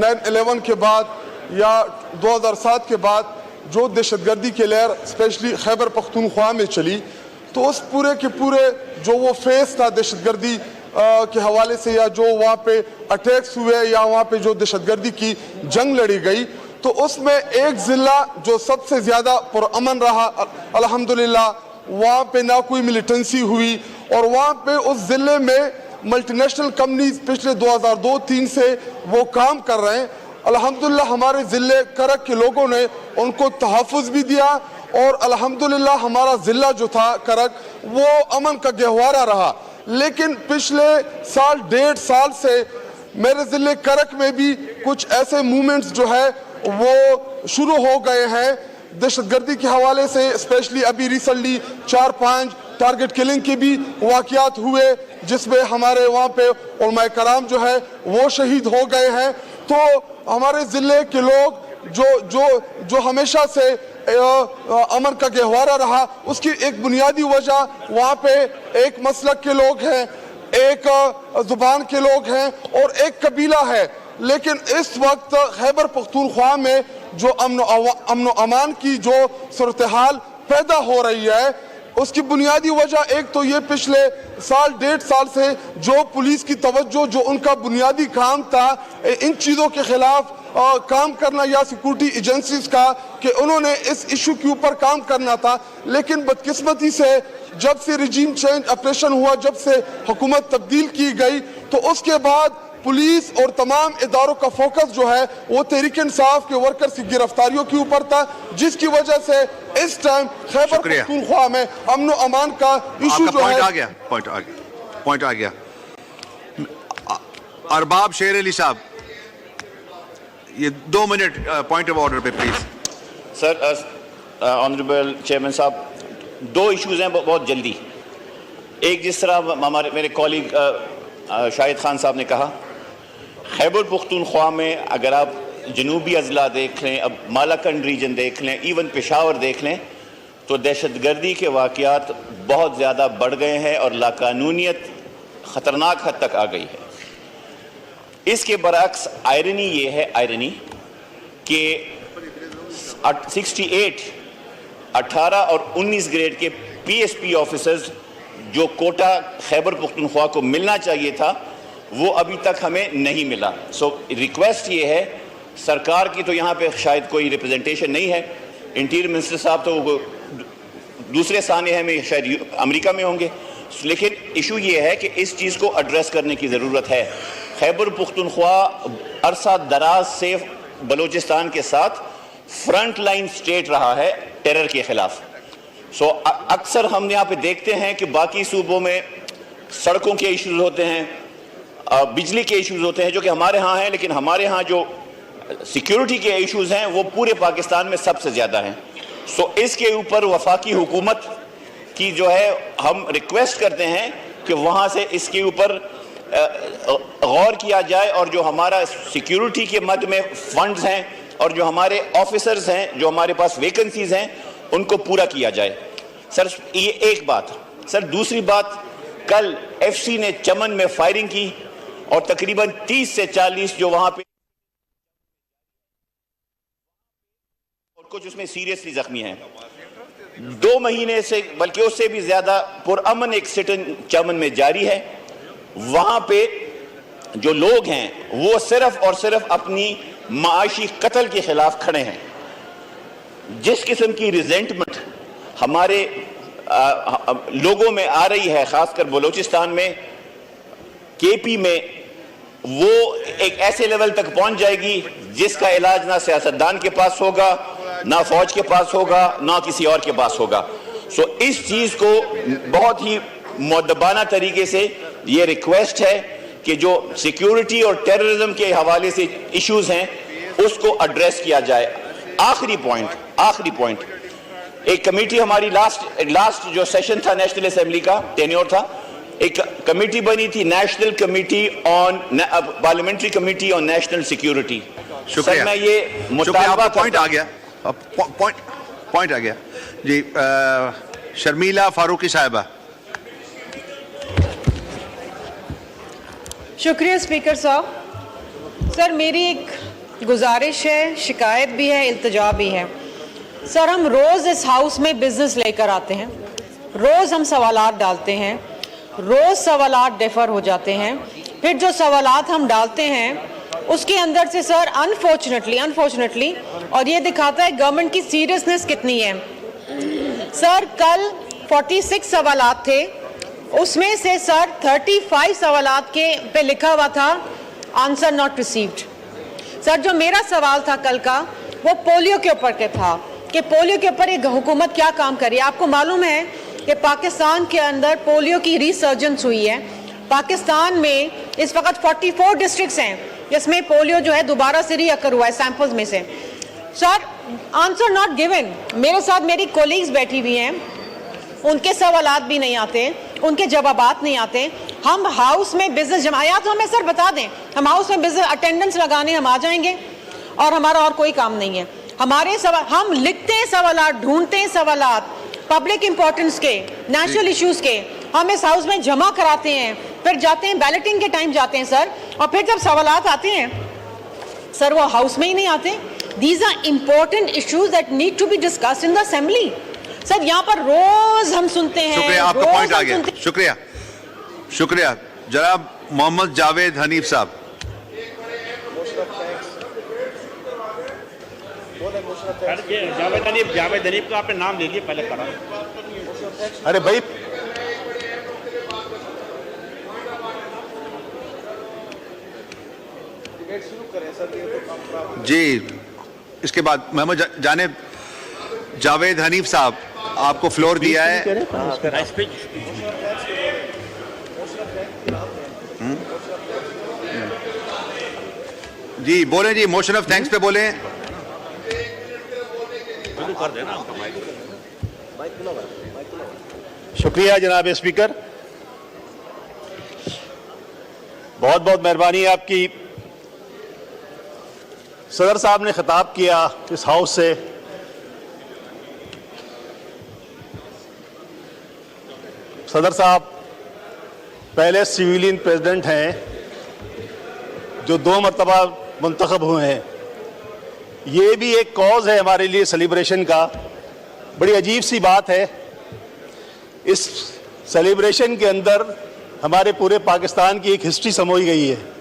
9/11 के बाद या 2007 के बाद जो दहशतगर्दी की लहर स्पेशली खैबर पख्तूनख्वा में चली, तो उस पूरे के पूरे जो वो फेस था दहशतगर्दी के हवाले से, या जो वहाँ पे अटैक्स हुए या वहाँ पे जो दहशतगर्दी की जंग लड़ी गई, तो उसमें एक ज़िला जो सबसे ज़्यादा पुरअमन रहा अल्हम्दुलिल्लाह, वहाँ पे ना कोई मिलिटेंसी हुई, और वहाँ पे उस ज़िले में मल्टीनेशनल कंपनीज पिछले 2002-03 से वो काम कर रहे हैं। अल्हम्दुलिल्लाह हमारे ज़िले करक के लोगों ने उनको तहफ़्फ़ुज़ भी दिया, और अल्हम्दुलिल्लाह हमारा ज़िला जो था करक वो अमन का गहवारा रहा। लेकिन पिछले साल 1.5 साल से मेरे ज़िले करक में भी कुछ ऐसे मूवमेंट्स जो है वो शुरू हो गए हैं दहशतगर्दी के हवाले से। स्पेशली अभी रिसेंटली 4-5 टारगेट किलिंग के भी वाक़यात हुए, जिसमें हमारे वहाँ पे उलमाए कराम जो है वो शहीद हो गए हैं। तो हमारे ज़िले के लोग जो हमेशा से अमन का गहवारा रहा, उसकी एक बुनियादी वजह वहाँ पे एक मसलक के लोग हैं, एक ज़ुबान के लोग हैं और एक कबीला है। लेकिन इस वक्त खैबर पख्तूनख्वा में जो अमन अमान की जो सूरत हाल पैदा हो रही है, उसकी बुनियादी वजह एक तो ये पिछले साल 1.5 साल से जो पुलिस की तवज्जो, जो उनका बुनियादी काम था इन चीज़ों के ख़िलाफ़ काम करना, या सिक्योरिटी एजेंसीज का कि उन्होंने इस इशू के ऊपर काम करना था। लेकिन बदकिस्मती से जब से रिजीम चेंज ऑपरेशन हुआ, जब से हुकूमत तब्दील की गई, तो उसके बाद पुलिस और तमाम इदारों का फोकस जो है वो तहरीक इंसाफ के वर्कर्स की गिरफ्तारियों के ऊपर था, जिसकी वजह से इस टाइम खैबर पख्तूनख्वा में अमन व अमान का इशू जो है पॉइंट आ गया। अरबाब शेर अली साहब, ये 2 मिनट पॉइंट ऑफ ऑर्डर पे प्लीज। सर, ऑनरेबल चेयरमैन साहब, 2 इश्यूज हैं बहुत जल्दी। एक, जिस तरह मेरे कॉलीग शाहिद खान साहब ने कहा, खैबर पख्तूनख्वा में अगर आप जनूबी अजला देख लें, अब मालाकंड रीजन देख लें, इवन पेशावर देख लें, तो दहशतगर्दी के वाक़यात बहुत ज़्यादा बढ़ गए हैं और लाकानूनियत ख़तरनाक हद तक आ गई है। इसके बरअक्स आयरनी ये है कि 68, 18 और 19 ग्रेड के PSP ऑफिसर्स जो कोटा खैबर पख्तूनख्वा को मिलना चाहिए था, वो अभी तक हमें नहीं मिला। सो रिक्वेस्ट ये है सरकार की, तो यहाँ पे शायद कोई रिप्रेजेंटेशन नहीं है, इंटीरियर मिनिस्टर साहब तो दूसरे सानिया में शायद अमेरिका में होंगे, लेकिन इशू ये है कि इस चीज़ को एड्रेस करने की ज़रूरत है। खैबर पख्तूनख्वा अरसा दराज से बलूचिस्तान के साथ फ्रंट लाइन स्टेट रहा है टेरर के ख़िलाफ़। सो अक्सर हम यहाँ पे देखते हैं कि बाकी सूबों में सड़कों के इश्यूज़ होते हैं, बिजली के इश्यूज़ होते हैं जो कि हमारे यहाँ हैं, लेकिन हमारे यहाँ जो सिक्योरिटी के इश्यूज़ हैं वो पूरे पाकिस्तान में सबसे ज़्यादा हैं। सो इसके ऊपर वफाकी हुकूमत की जो है हम रिक्वेस्ट करते हैं कि वहाँ से इसके ऊपर गौर किया जाए, और जो हमारा सिक्योरिटी के मद में फंड्स हैं और जो हमारे ऑफिसर्स हैं, जो हमारे पास वैकेंसीज़ हैं, उनको पूरा किया जाए। सर, ये एक बात। सर, दूसरी बात, कल FC ने चमन में फायरिंग की और तकरीबन 30 से 40 जो वहाँ पे और कुछ उसमें सीरियसली जख्मी हैं। 2 महीने से, बल्कि उससे भी ज़्यादा पुरअमन एक सिटन चमन में जारी है। वहाँ पे जो लोग हैं वो सिर्फ और सिर्फ अपनी माशी कत्ल के खिलाफ खड़े हैं। जिस किस्म की रिजेंटमेंट हमारे लोगों में आ रही है, खासकर बलूचिस्तान में, KP में, वो एक ऐसे लेवल तक पहुंच जाएगी जिसका इलाज ना सियासतदान के पास होगा, ना फौज के पास होगा, ना किसी और के पास होगा। सो इस चीज़ को बहुत ही मुअद्दबाना तरीके से ये रिक्वेस्ट है कि जो सिक्योरिटी और टेररिज्म के हवाले से इश्यूज हैं उसको एड्रेस किया जाए। आखिरी पॉइंट, एक कमेटी हमारी लास्ट जो सेशन था नेशनल असेंबली का टेन्योर था, एक कमेटी बनी थी, national committee on parliamentary committee on national security. Sir, मैं ये मुतालबा पॉइंट आ गया जी। शर्मिला फारूकी साहिबा। शुक्रिया स्पीकर साहब। सर, मेरी एक गुजारिश है, शिकायत भी है, इल्तिजा भी है। सर, हम रोज़ इस हाउस में बिजनेस लेकर आते हैं, रोज़ हम सवालात डालते हैं, रोज़ सवालात डिफ़र हो जाते हैं, फिर जो सवालात हम डालते हैं उसके अंदर से सर अनफॉर्चुनेटली और ये दिखाता है गवर्नमेंट की सीरियसनेस कितनी है। सर, कल 46 सवालात थे, उसमें से सर 35 सवालात के पे लिखा हुआ था आंसर नॉट रिसीव्ड। सर, जो मेरा सवाल था कल का वो पोलियो के ऊपर के था कि पोलियो के ऊपर एक हुकूमत क्या काम कर रही है। आपको मालूम है कि पाकिस्तान के अंदर पोलियो की रिसर्जेंस हुई है। पाकिस्तान में इस वक्त 44 डिस्ट्रिक्ट्स हैं जिसमें पोलियो जो है दोबारा से रीअकर हुआ है सैंपल्स में से। Sir, answer not given. मेरे साथ मेरी कोलीग्स बैठी हुई हैं, उनके सवालात भी नहीं आते, उनके जवाबात नहीं आते। हम हाउस में बिजनेस जमाया तो हमें सर बता दें, हम हाउस में बिजनेस अटेंडेंस लगाने हम आ जाएंगे और हमारा और कोई काम नहीं है। हमारे सवाल हम लिखते हैं, सवालात ढूंढते हैं, सवालात पब्लिक इंपॉर्टेंस के, नेशनल इश्यूज के हम इस हाउस में जमा कराते हैं, फिर जाते हैं बैलेटिंग के टाइम जाते हैं सर, और फिर जब सवालात आते हैं सर वो हाउस में ही नहीं आते। These are important issues that need to be discussed in the assembly. Sir, यहाँ पर रोज हम सुनते हैं। शुक्रिया, आपका पॉइंट आ गया। शुक्रिया, शुक्रिया। जनाब मोहम्मद जावेद हनीफ साहब। जावेद हनीफ का आपने नाम ले लिया, पहले पढ़ा। अरे भाई, जी, इसके बाद मोहम्मद जावेद हनीफ साहब, आपको फ्लोर दिया है। जी बोले जी, मोशन ऑफ थैंक्स पे बोले। शुक्रिया जनाब स्पीकर, बहुत बहुत मेहरबानी है आपकी। सदर साहब ने खिताब किया इस हाउस से। सदर साहब पहले सिविलियन प्रेसिडेंट हैं जो 2 मरतबा मुंतखब हुए हैं। ये भी एक कॉज है हमारे लिए सेलिब्रेशन का। बड़ी अजीब सी बात है, इस सेलिब्रेशन के अंदर हमारे पूरे पाकिस्तान की एक हिस्ट्री समोई गई है।